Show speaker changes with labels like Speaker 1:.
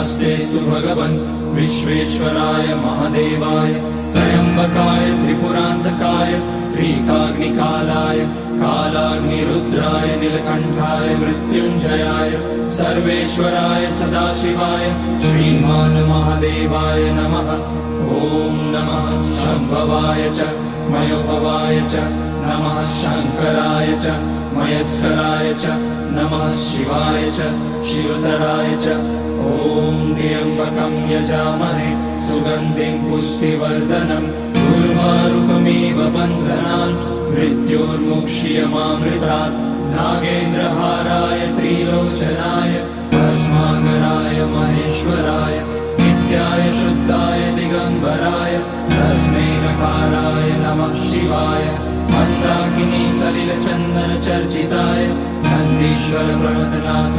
Speaker 1: नमस्तेस्तु भगवन् विश्वेश्वराय महादेवाय त्र्यम्बकाय त्रिपुरान्तकाय त्रिकाग्निकालाय कालाग्निरुद्राय नीलकण्ठाय मृत्युञ्जयाय सर्वेश्वराय सदाशिवाय श्रीमान् महादेवाय नमः। ॐ नमः शम्भवाय च मयोभवाय च नमः शङ्कराय च मयस्कराय च नमः शिवाय च शिवतराय च। ॐ त्र्यम्बकं यजामहे सुगन्धिं पुष्टिवर्धनम् उर्वारुकमिव बन्धनान् मृत्योर्मुक्ष्यमामृतात्। नागेन्द्रहाराय त्रिलोचनाय भस्माकराय महेश्वराय नित्याय शुद्धाय दिगम्बराय तस्मै नकाराय नमः शिवाय। मन्दाकिनी सलिलचन्दन चर्चिताय नन्दीश्वर प्रणतनाथ